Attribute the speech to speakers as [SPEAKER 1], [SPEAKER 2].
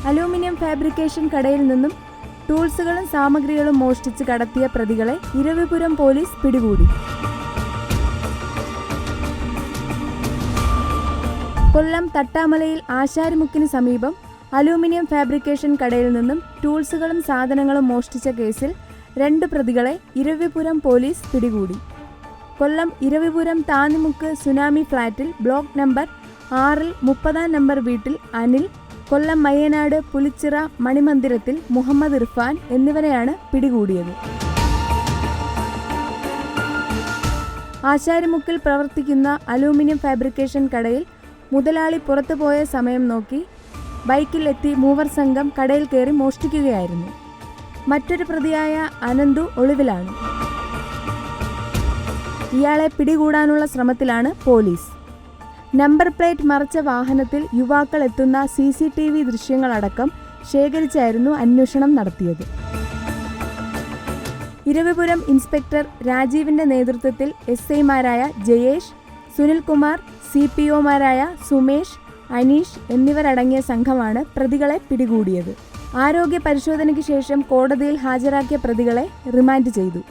[SPEAKER 1] Aluminium fabrication കടയിൽ നിന്നും ടൂൾസുകളും സാമഗ്രികളും മോഷ്ടിച്ച് കടത്തിയ പ്രതികളെ ഇരവിപുരം പോലീസ് പിടികൂടി. കൊല്ലം തട്ടാമലയിൽ ആശാരിമുക്കിന് സമീപം അലൂമിനിയം ഫാബ്രിക്കേഷൻ കടയിൽ നിന്നും ടൂൾസുകളും സാധനങ്ങളും മോഷ്ടിച്ച കേസിൽ 2 പ്രതികളെ ഇരവിപുരം പോലീസ് പിടികൂടി. കൊല്ലം ഇരവിപുരം താന്നിമുക്ക് സുനാമി ഫ്ളാറ്റിൽ ബ്ലോക്ക് നമ്പർ 6 30 നമ്പർ വീട്ടിൽ അനിൽ, കൊല്ലം മയ്യനാട് പുലിച്ചിറ മണിമന്ദിരത്തിൽ മുഹമ്മദ് ഇർഫാൻ എന്നിവരെയാണ് പിടികൂടിയത്. ആശാരിമുക്കിൽ പ്രവർത്തിക്കുന്ന അലൂമിനിയം ഫാബ്രിക്കേഷൻ കടയിൽ മുതലാളി പുറത്തുപോയ സമയം നോക്കി ബൈക്കിൽ എത്തി മൂവർ സംഘം കടയിൽ കയറി മോഷ്ടിക്കുകയായിരുന്നു. മറ്റൊരു പ്രതിയായ അനന്തു ഒളിവിലാണ്. ഇയാളെ പിടികൂടാനുള്ള ശ്രമത്തിലാണ് പോലീസ്. നമ്പർ പ്ലേറ്റ് മറച്ച വാഹനത്തിൽ യുവാക്കൾ എത്തുന്ന CCTV ദൃശ്യങ്ങളടക്കം ശേഖരിച്ചായിരുന്നു അന്വേഷണം നടത്തിയത്. ഇരവിപുരം ഇൻസ്പെക്ടർ രാജീവിന്റെ നേതൃത്വത്തിൽ SI-മാരായ ജയേഷ്, സുനിൽകുമാർ, CPO-മാരായ സുമേഷ്, അനീഷ് എന്നിവരടങ്ങിയ സംഘമാണ് പ്രതികളെ പിടികൂടിയത്. ആരോഗ്യ പരിശോധനയ്ക്ക് ശേഷം കോടതിയിൽ ഹാജരാക്കിയ പ്രതികളെ റിമാൻഡ് ചെയ്തു.